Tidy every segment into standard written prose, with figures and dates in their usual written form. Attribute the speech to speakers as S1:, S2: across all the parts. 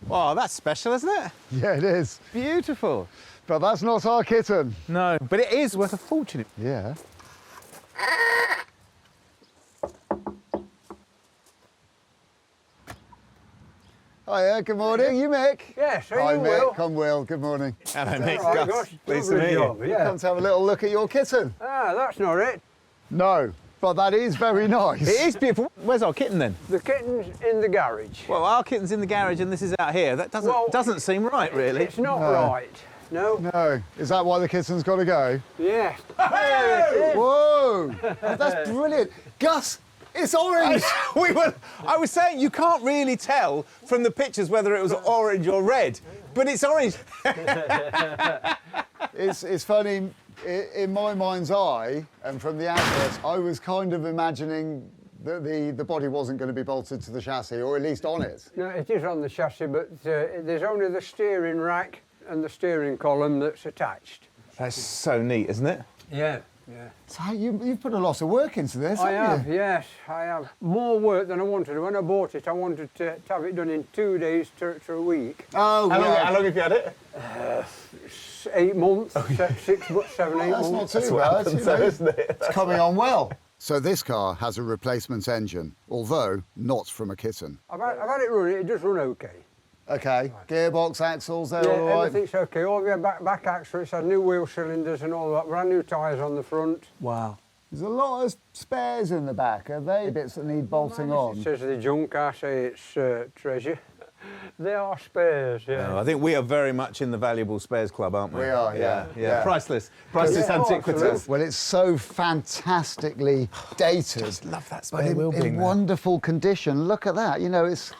S1: Oh, that's special, isn't it?
S2: Yeah, it is.
S1: Beautiful.
S2: But that's not our kitten.
S1: No, but it is worth a fortune.
S2: Yeah. Hiya, good morning. You Mick?
S3: Yes,
S2: Hi,
S3: you
S2: Mick.
S3: Will.
S2: I'm Will. Good morning.
S1: Hello, Mick.
S3: All right,
S1: Gus.
S3: Gus.
S1: Pleased to
S3: Lovely
S1: meet you.
S3: job, yeah.
S2: Come to have a little look at your kitten.
S3: Ah, that's not it.
S2: No, but that is very nice.
S1: It is beautiful. Where's our kitten then?
S3: The kitten's in the garage.
S1: Well, our kitten's in the garage and this is out here. That doesn't seem right, really.
S3: It's not
S2: No.
S3: right. No.
S2: No. Is that why the kitten's got to go?
S3: Yes. There it is.
S2: Whoa! That's brilliant. Gus, it's orange.
S1: I was saying you can't really tell from the pictures whether it was orange or red, but it's orange.
S2: It's funny, in my mind's eye, and from the adverts, I was kind of imagining that the body wasn't going to be bolted to the chassis, or at least on it.
S3: No, it is on the chassis, but there's only the steering rack and the steering column that's attached.
S1: That's so neat, isn't it?
S3: Yeah, yeah.
S2: So you've put a lot of work into this,
S3: I
S2: haven't
S3: have,
S2: you?
S3: yes, I have. More work than I wanted. When I bought it, I wanted to have it done in 2 days to a week.
S2: Oh,
S1: How long have you had it?
S3: 8 months, 6, 7, 8
S2: That's
S3: months.
S2: not too bad, you know.
S1: isn't it?
S2: It's coming on well. So this car has a replacement engine, although not from a kitten.
S3: I've had it running, it does run okay.
S2: Okay, gearbox, axles, they're
S3: Yeah,
S2: all right?
S3: everything's okay. All the back axle, it's had new wheel cylinders and all that, brand new tyres on the front.
S1: Wow.
S2: There's a lot of spares in the back, are they? Bits that need bolting
S3: It
S2: on.
S3: says the junk, I say it's treasure. They are spares, yeah.
S1: No, I think we are very much in the valuable spares club, aren't we?
S2: We are, yeah.
S1: Priceless
S3: Yeah,
S1: antiquities.
S3: absolutely.
S2: Well, it's so fantastically dated.
S1: Just love that
S2: but
S1: spare wheel being
S2: in
S1: there.
S2: wonderful condition. Look at that. You know, it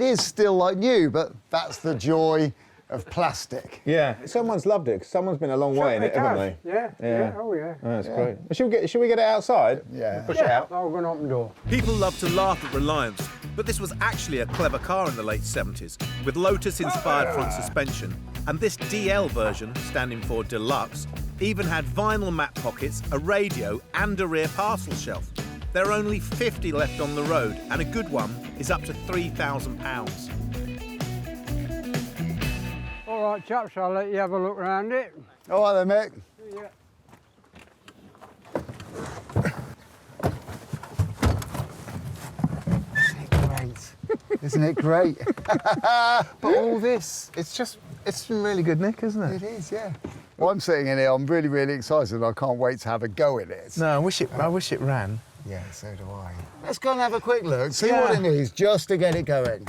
S2: is still like new, but that's the joy of plastic.
S1: Yeah, someone's loved it. 'Cause someone's been a long way in it, haven't they?
S3: Yeah, oh yeah.
S1: Oh, that's great. Should we get it outside?
S2: Yeah.
S1: Push it out.
S3: I'll go and open the door.
S4: People love to laugh at Reliance, but this was actually a clever car in the late 70s, with Lotus-inspired front suspension, and this DL version, standing for Deluxe, even had vinyl mat pockets, a radio and a rear parcel shelf. There are only 50 left on the road, and a good one is up to £3,000.
S3: All right, chaps, I'll let you have a look around it.
S2: All right then, Mick.
S3: Yeah.
S2: Isn't it great?
S1: But all this, it's in really good nick, isn't it?
S2: It is, yeah. Well, I'm sitting in here, I'm really, really excited. I can't wait to have a go at it.
S1: No, I wish it ran.
S2: Yeah, so do I. Let's go and have a quick look, see
S1: Yeah.
S2: what it needs just to get it going.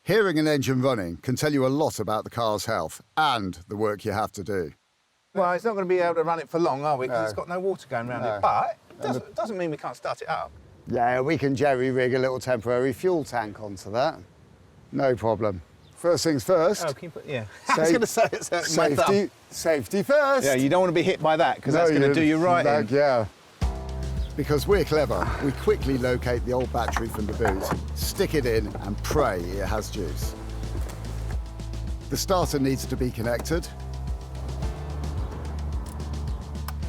S2: Hearing an engine running can tell you a lot about the car's health and the work you have to do.
S1: Well, it's not going to be able to run it for long, are we? Because
S2: No.
S1: it's got no water going around
S2: No.
S1: it. But it doesn't mean we can't start it up.
S2: Yeah, we can jerry-rig a little temporary fuel tank onto that. No problem. First things first.
S1: Oh, can you put, yeah. I was going to say it's
S2: Safety first.
S1: Yeah, you don't want to be hit by that because
S2: No,
S1: that's going to do you right in.
S2: Yeah. Because we're clever, we quickly locate the old battery from the boot, stick it in and pray it has juice. The starter needs to be connected.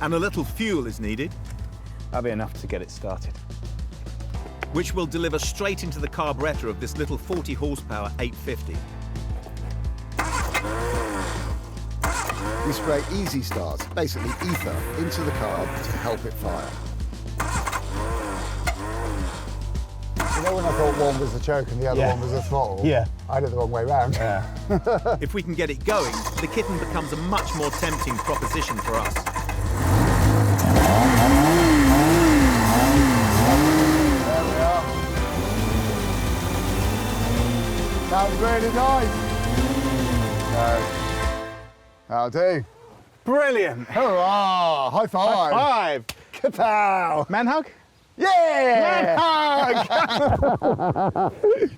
S4: And a little fuel is needed,
S1: That'll be enough to get it started.
S4: which will deliver straight into the carburettor of this little 40 horsepower 850.
S2: We spray Easy Start, basically ether, into the carb to help it fire. You know when I thought one was the choke and the other one was the throttle?
S1: Yeah.
S2: I did it the wrong way round.
S4: If we can get it going, the Kitten becomes a much more tempting proposition for us.
S2: There we are. Sounds really nice. That'll do.
S1: Brilliant.
S2: Hurrah! High five!
S1: Five.
S2: Kapow!
S1: Man hug?
S2: Yeah!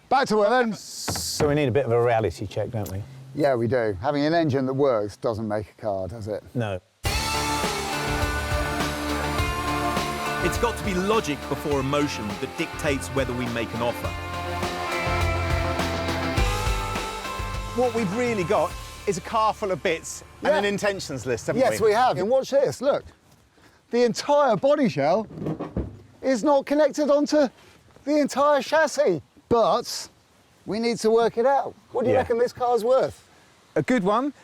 S2: Back to work then.
S1: So we need a bit of a reality check, don't we?
S2: Yeah, we do. Having an engine that works doesn't make a car, does it?
S1: No.
S4: It's got to be logic before emotion that dictates whether we make an offer.
S1: What we've really got is a car full of bits and an intentions list, haven't
S2: Yes, we have. And watch this, look. The entire body shell is not connected onto the entire chassis. But We need to work it out. What do you
S1: Yeah.
S2: reckon this car's worth?
S1: A good one,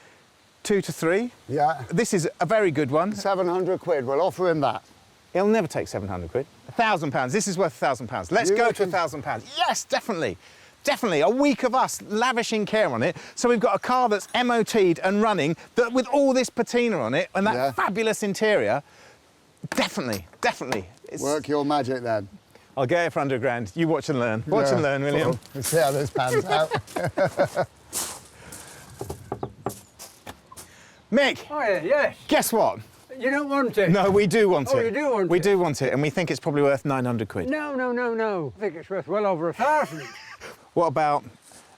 S1: 2 to 3.
S2: Yeah.
S1: This is a very good one.
S2: 700 quid, we'll offer him that.
S1: He'll never take 700 quid. £1,000. This is worth £1,000. Let's
S2: You
S1: go
S2: reckon?
S1: to £1,000. Yes, definitely. Definitely. A week of us lavishing care on it. So we've got a car that's MOT'd and running, that with all this patina on it and that
S2: Yeah.
S1: fabulous interior. Definitely, definitely.
S2: Work your magic then.
S1: I'll get it for £100 grand. You watch and learn. Watch and learn, William.
S2: Well, let's see how this pans out.
S1: Mick,
S3: Oh, yeah, yes.
S1: guess what?
S3: You don't want it?
S1: No, we do want it.
S3: Oh, you do want
S1: We
S3: it?
S1: do want it, and we think it's probably worth 900 quid.
S3: No, no, no, no. I think it's worth well over 1,000.
S1: What about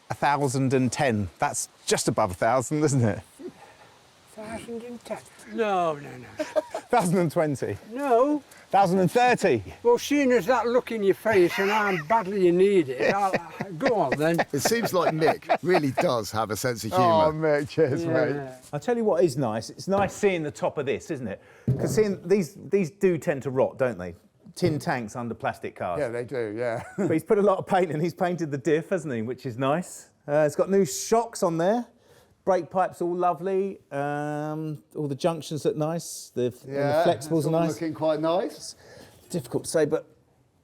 S1: 1,010? That's just above 1,000, isn't it?
S3: 1,010. No, no, no.
S1: 1,020.
S3: No.
S1: 1,030.
S3: Well, seeing as that look in your face and how badly you need it, go on then.
S2: It seems like Mick really does have a sense of humour.
S1: Oh, Mick, cheers, mate.
S3: Yeah.
S1: I'll tell you what is nice. It's nice seeing the top of this, isn't it? Because seeing these do tend to rot, don't they? Tin tanks under plastic cars.
S2: Yeah, they do, yeah.
S1: But he's put a lot of paint in. He's painted the diff, hasn't he? Which is nice. It's got new shocks on there. Brake pipes all lovely. All the junctions look nice. The flexibles are nice.
S2: Looking quite nice.
S1: Difficult to say, but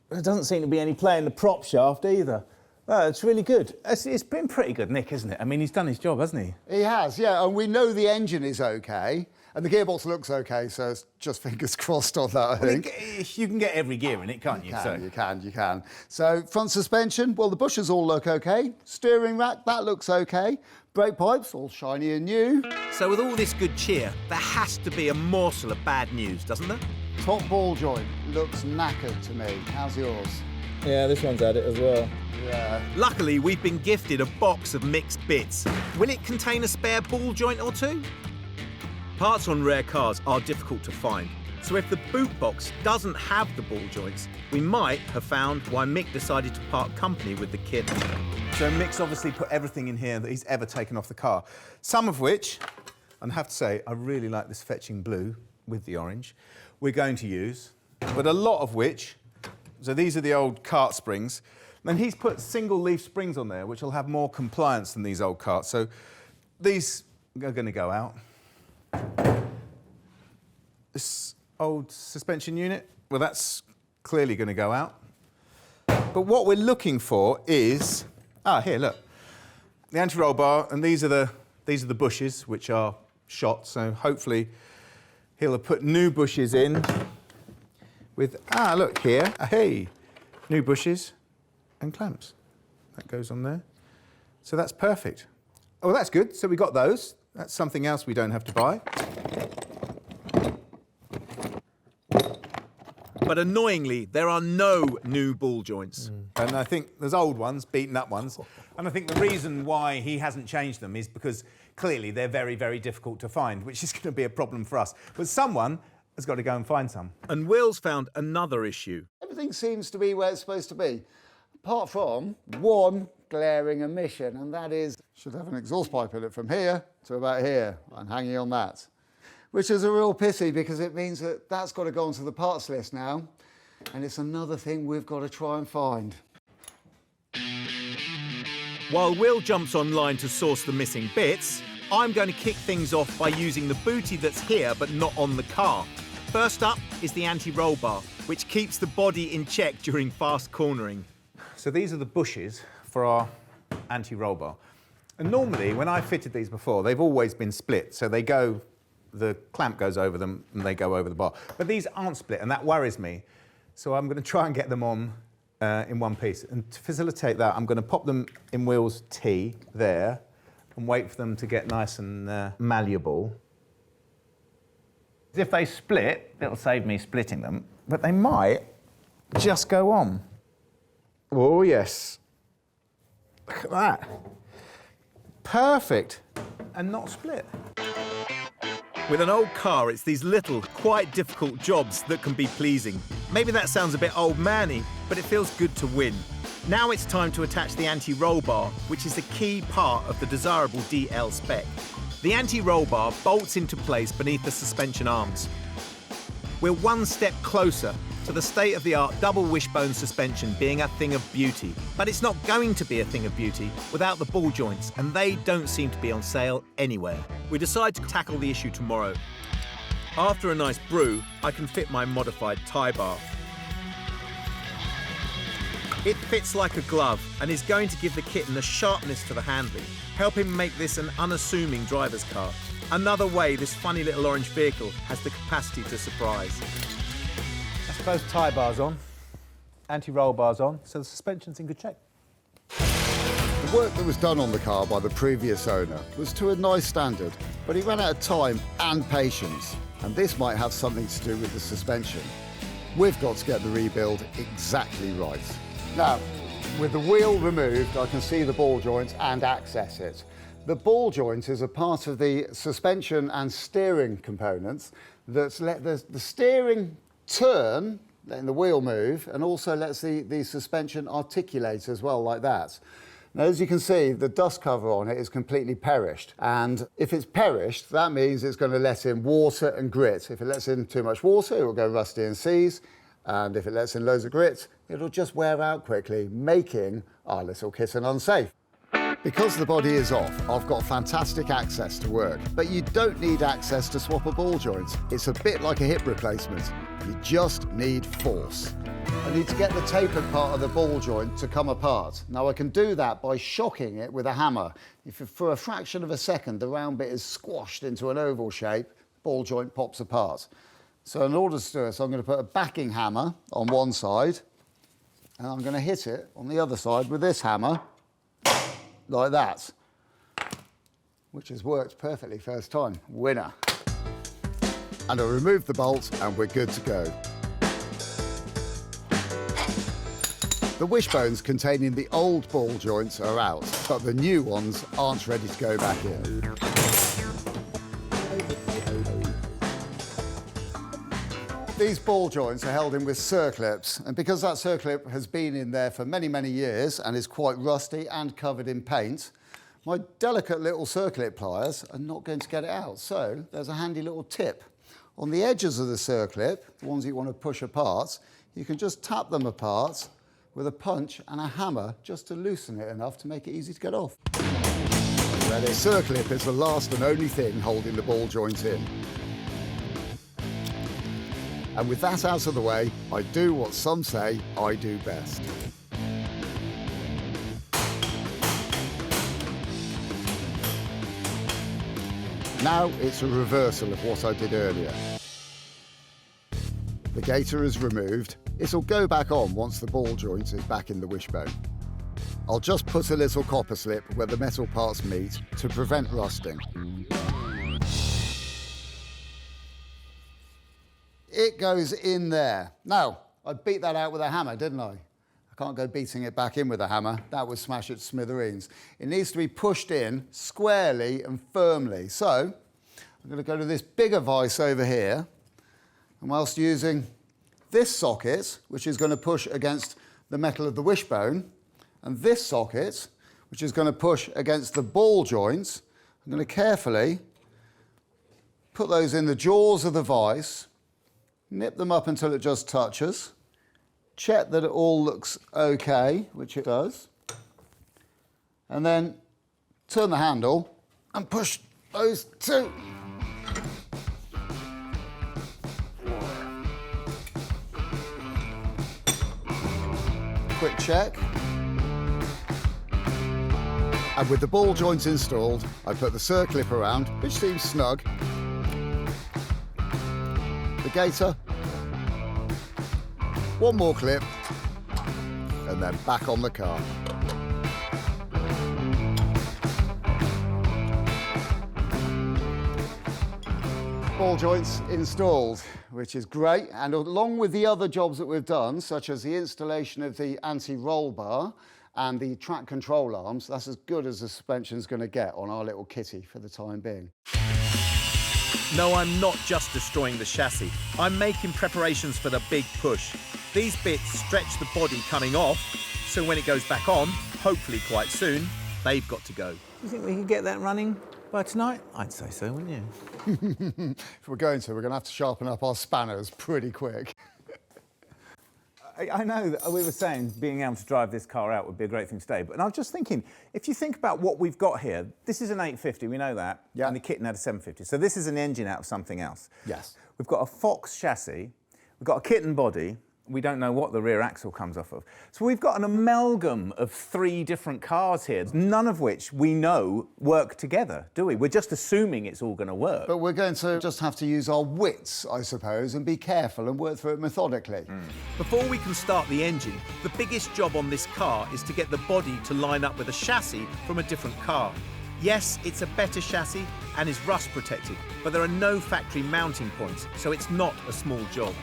S1: there doesn't seem to be any play in the prop shaft either. It's really good. It's been pretty good, Nick, isn't it? I mean, he's done his job, hasn't he?
S2: He has, yeah, and we know the engine is okay, and the gearbox looks okay, so it's just fingers crossed on that, I think.
S1: You can get every gear in it, can't you?
S2: You can. So front suspension, well, the bushes all look okay. Steering rack, that looks okay. Brake pipes, all shiny and new.
S4: So with all this good cheer, there has to be a morsel of bad news, doesn't there?
S2: Top ball joint looks knackered to me. How's yours?
S1: Yeah, this one's had it as well.
S2: Yeah.
S4: Luckily, we've been gifted a box of mixed bits. Will it contain a spare ball joint or two? Parts on rare cars are difficult to find, so if the boot box doesn't have the ball joints, we might have found why Mick decided to part company with the Kitten. So Mick's obviously put everything in here that he's ever taken off the car, some of which, and I have to say, I really like this fetching blue with the orange, we're going to use, but a lot of which, so these are the old cart springs, and he's put single leaf springs on there, which will have more compliance than these old carts. So these are going to go out. This old suspension unit, well, that's clearly going to go out. But what we're looking for is, here, look, the anti-roll bar, and these are the bushes, which are shot. So hopefully he'll have put new bushes in with, look here, hey, new bushes and clamps. That goes on there. So that's perfect. Oh, that's good. So we got those. That's something else we don't have to buy. But annoyingly, there are no new ball joints. And I think there's old ones, beaten up ones. And I think the reason why he hasn't changed them is because clearly they're very, very difficult to find, which is going to be a problem for us. But someone has got to go and find some. And Will's found another issue.
S2: Everything seems to be where it's supposed to be, apart from one glaring omission, and that is, should have an exhaust pipe in it from here to about here, and hanging on that. Which is a real pity, because it means that that's got to go onto the parts list now, and it's another thing we've got to try and find.
S4: While Will jumps online to source the missing bits, I'm going to kick things off by using the booty that's here but not on the car. First up is the anti-roll bar, which keeps the body in check during fast cornering. So these are the bushes for our anti-roll bar. And normally, when I fitted these before, they've always been split, so they go, the clamp goes over them and they go over the bar. But these aren't split, and that worries me. So I'm going to try and get them on in one piece. And to facilitate that, I'm going to pop them in Will's T there and wait for them to get nice and malleable. If they split, it'll save me splitting them, but they might just go on. Oh, yes. Look at that. Perfect. And not split. With an old car, it's these little, quite difficult jobs that can be pleasing. Maybe that sounds a bit old-manny, but it feels good to win. Now it's time to attach the anti-roll bar, which is the key part of the desirable DL spec. The anti-roll bar bolts into place beneath the suspension arms. We're one step closer to the state-of-the-art double wishbone suspension being a thing of beauty. But it's not going to be a thing of beauty without the ball joints, and they don't seem to be on sale anywhere. We decide to tackle the issue tomorrow. After a nice brew, I can fit my modified tie bar. It fits like a glove and is going to give the Kitten a sharpness to the handling, helping make this an unassuming driver's car. Another way this funny little orange vehicle has the capacity to surprise.
S1: That's both tie bars on, anti-roll bars on, so the suspension's in good shape.
S2: The work that was done on the car by the previous owner was to a nice standard, but he ran out of time and patience, and this might have something to do with the suspension. We've got to get the rebuild exactly right. Now, with the wheel removed, I can see the ball joint and access it. The ball joint is a part of the suspension and steering components that let the steering turn, letting the wheel move, and also lets the suspension articulate as well, like that. Now, as you can see, the dust cover on it is completely perished. And if it's perished, that means it's going to let in water and grit. If it lets in too much water, it will go rusty and seize. And if it lets in loads of grit, it'll just wear out quickly, making our little Kitten unsafe. Because the body is off, I've got fantastic access to work, but you don't need access to swap a ball joint. It's a bit like a hip replacement. You just need force. I need to get the tapered part of the ball joint to come apart. Now, I can do that by shocking it with a hammer. If for a fraction of a second the round bit is squashed into an oval shape, ball joint pops apart. So in order to do this, I'm going to put a backing hammer on one side, and I'm going to hit it on the other side with this hammer, like that, which has worked perfectly first time. Winner. And I remove the bolt and we're good to go. The wishbones containing the old ball joints are out, but the new ones aren't ready to go back in. These ball joints are held in with circlips, and because that circlip has been in there for many, many years and is quite rusty and covered in paint, my delicate little circlip pliers are not going to get it out. So there's a handy little tip. On the edges of the circlip, the ones you want to push apart, you can just tap them apart with a punch and a hammer just to loosen it enough to make it easy to get off. Ready? The circlip is the last and only thing holding the ball joint in. And with that out of the way, I do what some say I do best. Now it's a reversal of what I did earlier. The gaiter is removed. It'll go back on once the ball joint is back in the wishbone. I'll just put a little copper slip where the metal parts meet to prevent rusting. It goes in there. Now, I beat that out with a hammer, didn't I? I can't go beating it back in with a hammer. That would smash it to smithereens. It needs to be pushed in squarely and firmly. So, I'm going to go to this bigger vise over here, and whilst using this socket, which is going to push against the metal of the wishbone, and this socket, which is going to push against the ball joints, I'm going to carefully put those in the jaws of the vise, nip them up until it just touches, check that it all looks okay, which it does, and then turn the handle and push those two. Quick check. And with the ball joints installed, I put the circlip around, which seems snug, the gaiter, one more clip, and then back on the car. Ball joints installed, which is great, and along with the other jobs that we've done, such as the installation of the anti-roll bar and the track control arms, that's as good as the suspension's going to get on our little kitty for the time being.
S4: No, I'm not just destroying the chassis. I'm making preparations for the big push. These bits stretch the body coming off, so when it goes back on, hopefully quite soon, they've got to go.
S1: Do you think we can get that running by tonight? I'd say so, wouldn't you?
S2: If we're going to have to sharpen up our spanners pretty quick.
S1: I know that we were saying being able to drive this car out would be a great thing today, but I was just thinking, if you think about what we've got here, this is an 850, we know that, and the Kitten had a 750, so this is an engine out of something else.
S2: Yes.
S1: We've got a Fox chassis, we've got a Kitten body, we don't know what the rear axle comes off of. So we've got an amalgam of 3 different cars here, none of which we know work together, do we? We're just assuming it's all going to work.
S2: But we're going to just have to use our wits, I suppose, and be careful and work through it methodically.
S4: Before we can start the engine, the biggest job on this car is to get the body to line up with a chassis from a different car. Yes, it's a better chassis and is rust protected, but there are no factory mounting points, so it's not a small job.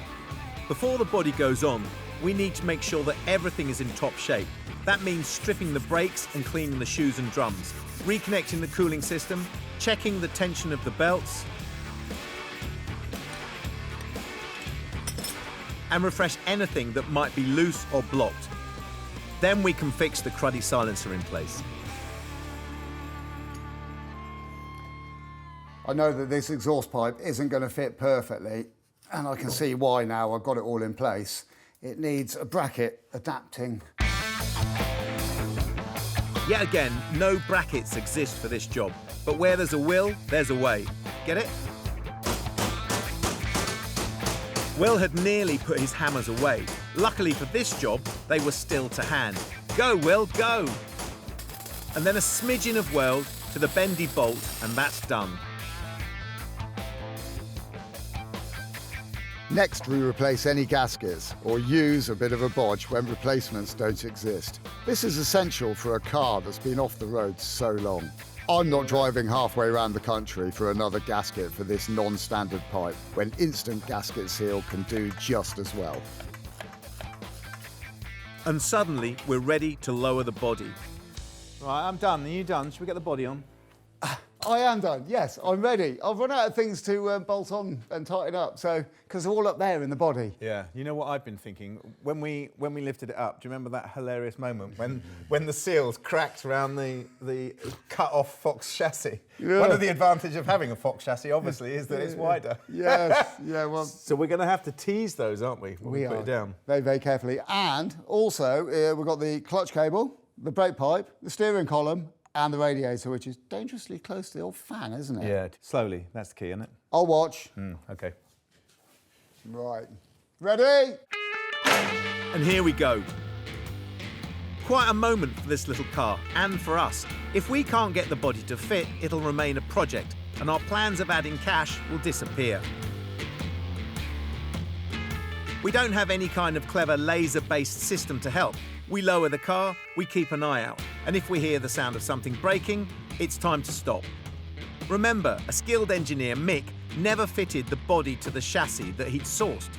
S4: Before the body goes on, we need to make sure that everything is in top shape. That means stripping the brakes and cleaning the shoes and drums, reconnecting the cooling system, checking the tension of the belts, and refresh anything that might be loose or blocked. Then we can fix the cruddy silencer in place.
S2: I know that this exhaust pipe isn't going to fit perfectly, and I can see why now. I've got it all in place. It needs a bracket adapting.
S4: Yet again, no brackets exist for this job, but where there's a will, there's a way. Get it? Will had nearly put his hammers away. Luckily for this job, they were still to hand. Go, Will, go! And then a smidgen of weld to the bendy bolt, and that's done.
S2: Next, we replace any gaskets or use a bit of a bodge when replacements don't exist. This is essential for a car that's been off the road so long. I'm not driving halfway around the country for another gasket for this non-standard pipe when instant gasket seal can do just as well.
S4: And suddenly, we're ready to lower the body.
S1: Right, I'm done. Are you done? Should we get the body on?
S2: I am done, yes, I'm ready. I've run out of things to bolt on and tighten up, so, because they're all up there in the body.
S1: Yeah, you know what I've been thinking? When we lifted it up, do you remember that hilarious moment when the seals cracked around the cut-off Fox chassis?
S2: Yeah.
S1: One of the advantages of having a Fox chassis, obviously, is that it's wider.
S2: Yes, yeah, well...
S1: So we're going to have to tease those, aren't we, when we put
S2: are.
S1: it down?
S2: Very, very carefully. And also, we've got the clutch cable, the brake pipe, the steering column, and the radiator, which is dangerously close to the old fan, isn't it?
S1: Yeah, slowly. That's the key, isn't it?
S2: I'll watch.
S1: OK.
S2: Right. Ready?
S4: And here we go. Quite a moment for this little car, and for us. If we can't get the body to fit, it'll remain a project, and our plans of adding cash will disappear. We don't have any kind of clever laser-based system to help. We lower the car, we keep an eye out, and if we hear the sound of something breaking, it's time to stop. Remember, a skilled engineer, Mick, never fitted the body to the chassis that he'd sourced.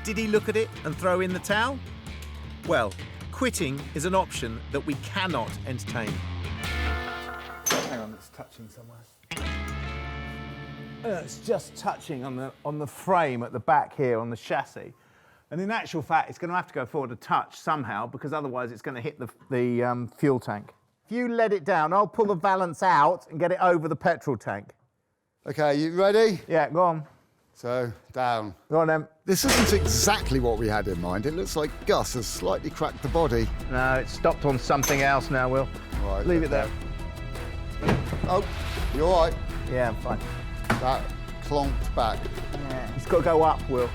S4: Did he look at it and throw in the towel? Well, quitting is an option that we cannot entertain.
S1: Hang on, it's touching somewhere. It's just touching on the frame at the back here on the chassis. And in actual fact, it's going to have to go forward a touch somehow, because otherwise it's going to hit the fuel tank. If you let it down, I'll pull the valance out and get it over the petrol tank.
S2: OK, you ready?
S1: Yeah, go on.
S2: So, down.
S1: Go on then.
S2: This isn't exactly what we had in mind. It looks like Gus has slightly cracked the body.
S1: No, it's stopped on something else now, Will.
S2: Right,
S1: Leave it there.
S2: Oh, you all right?
S1: Yeah, I'm fine.
S2: That clonked back.
S1: Yeah. It's got to go up, Will.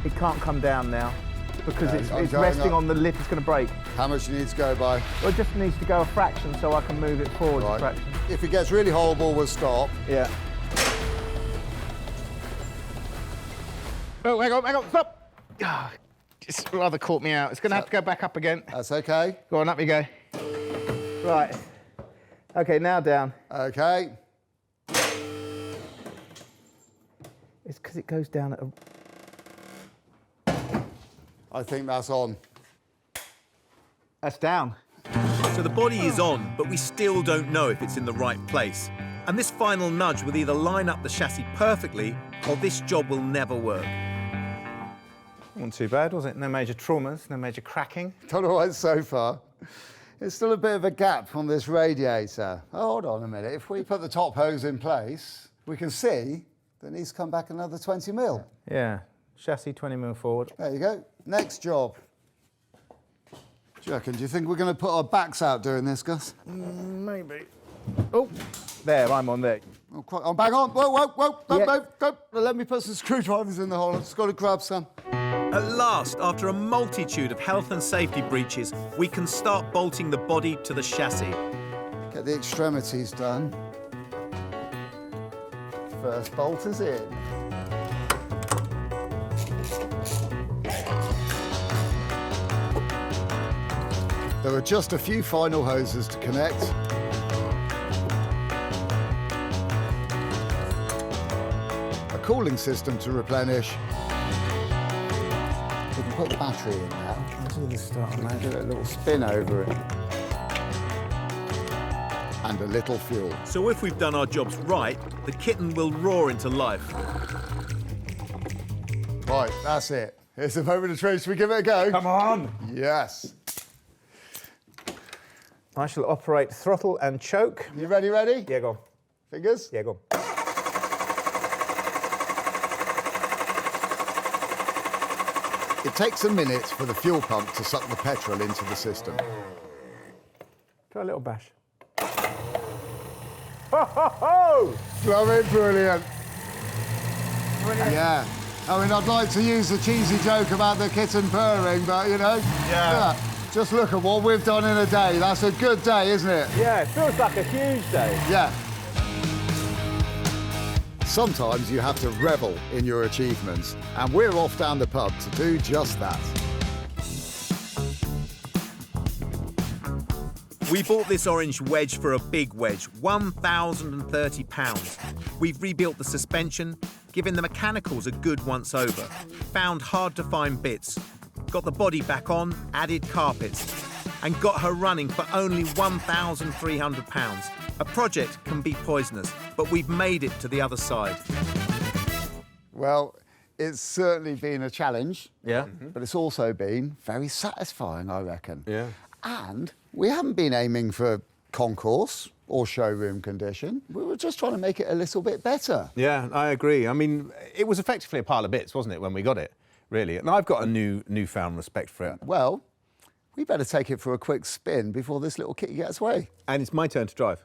S1: It can't come down now, because
S2: Yeah, I'm
S1: it's
S2: going
S1: resting
S2: up.
S1: on the lip. It's going to break.
S2: How much do you need to go by?
S1: Well, it just needs to go a fraction so I can move it forward a fraction.
S2: If it gets really horrible, we'll stop.
S1: Yeah. Oh, hang on, stop! Ah, it's rather caught me out. It's going to have to go back up again.
S2: That's OK.
S1: Go on, up you go. Right. OK, now down.
S2: OK.
S1: It's because it goes down at a...
S2: I think that's on.
S1: That's down.
S4: So the body is on, but we still don't know if it's in the right place. And this final nudge will either line up the chassis perfectly, or this job will never work.
S1: Wasn't too bad, was it? No major traumas, no major cracking.
S2: Done all right so far. There's still a bit of a gap on this radiator. Oh, hold on a minute. If we put the top hose in place, we can see that it needs to come back another 20 mil.
S1: Yeah. Chassis 20 mil forward.
S2: There you go. Next job. Do you reckon? Do you think we're going to put our backs out doing this, Gus?
S1: Maybe. Oh, there, I'm on there.
S2: Oh, quite, I'm back on. Whoa,
S1: Yeah.
S2: don't. Let me put some screwdrivers in the hole. I've just got to grab some.
S4: At last, after a multitude of health and safety breaches, we can start bolting the body to the chassis.
S2: Get the extremities done. First bolt is in. There are just a few final hoses to connect. A cooling system to replenish. We can put the battery in now.
S1: Let's do the start on that.
S2: Give it a little spin over it. And a little fuel.
S4: So if we've done our jobs right, the Kitten will roar into life.
S2: Right, that's it. Here's the moment of truth. Should we give it a go?
S1: Come on.
S2: Yes.
S1: I shall operate throttle and choke.
S2: You ready?
S1: Yeah, go on.
S2: Fingers?
S1: Yeah, go on.
S2: It takes a minute for the fuel pump to suck the petrol into the system.
S1: Try a little bash. Ho, ho, ho!
S2: Love it, brilliant. Yeah. I mean, I'd like to use the cheesy joke about the kitten purring, but, you know, yeah. Just look at what we've done in a day. That's a good day, isn't it?
S1: Yeah, it feels like a huge day.
S2: Yeah. Sometimes you have to revel in your achievements, and we're off down the pub to do just that.
S4: We bought this orange wedge for a big wedge, £1,030. We've rebuilt the suspension, given the mechanicals a good once over, found hard-to-find bits, got the body back on, added carpets, and got her running for only £1,300. A project can be poisonous, but we've made it to the other side.
S2: Well, it's certainly been a challenge.
S1: Yeah.
S2: But it's also been very satisfying, I reckon.
S1: Yeah.
S2: And we haven't been aiming for concourse or showroom condition. We were just trying to make it a little bit better.
S1: Yeah, I agree. I mean, it was effectively a pile of bits, wasn't it, when we got it, really? And I've got a newfound respect for it.
S2: Well, we better take it for a quick spin before this little kitty gets away.
S1: And it's my turn to drive.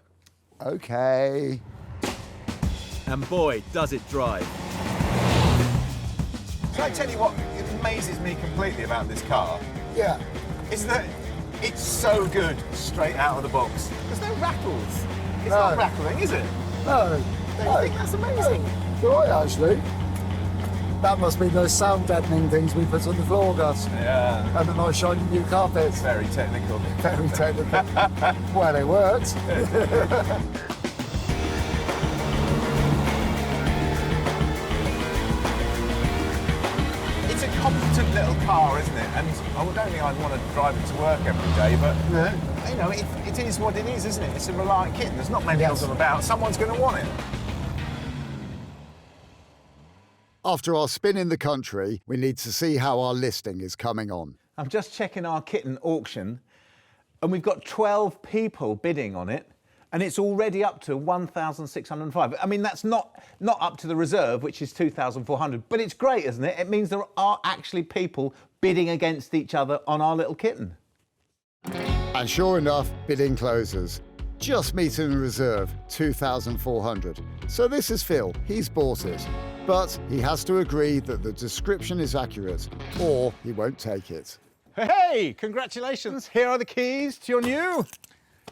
S2: OK.
S4: And boy, does it drive.
S5: Can I tell you what amazes me completely about this car?
S2: Yeah.
S5: Is that it's so good straight out of the box. There's no rattles. It's
S2: No.
S5: not rattling, is it?
S6: No.
S5: Don't you think that's amazing?
S6: Right, actually. That must be those sound deadening things we put on the floor, Gus.
S5: Yeah.
S6: And the nice shiny new carpets.
S5: Very technical.
S6: Very technical. Well, it worked.
S5: It's a competent little car, isn't it? And I don't think I'd want to drive it to work every day, but you know, it is what it is, isn't it? It's a Reliant Kitten. There's not many of them about. Someone's going to want it.
S2: After our spin in the country, we need to see how our listing is coming on.
S1: I'm just checking our Kitten auction, and we've got 12 people bidding on it, and it's already up to 1,605. I mean, that's not up to the reserve, which is 2,400, but it's great, isn't it? It means there are actually people bidding against each other on our little Kitten.
S2: And sure enough, bidding closes. Just meeting the reserve, 2,400. So this is Phil, he's bought it. But he has to agree that the description is accurate, or he won't take it.
S1: Hey, congratulations. Here are the keys to your new...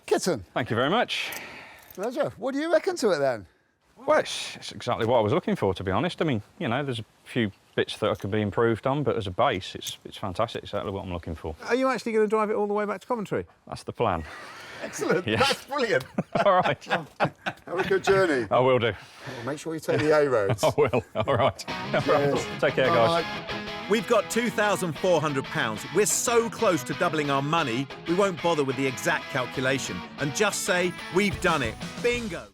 S2: Kitten,
S7: Thank you very much.
S2: pleasure. What do you reckon to it then?
S7: Well, it's exactly what I was looking for, to be honest. I mean, you know, there's a few bits that could be improved on, but as a base, it's fantastic. It's exactly what I'm looking for.
S1: Are you actually going to drive it all the way back to Coventry?
S7: That's the plan.
S5: Excellent.
S7: Yes.
S5: That's brilliant.
S7: All right.
S2: Have a good journey.
S7: I will do.
S2: Make sure you take the A roads.
S7: I will. All right. Take care, guys.
S4: We've got £2,400. We're so close to doubling our money, we won't bother with the exact calculation and just say, we've done it. Bingo.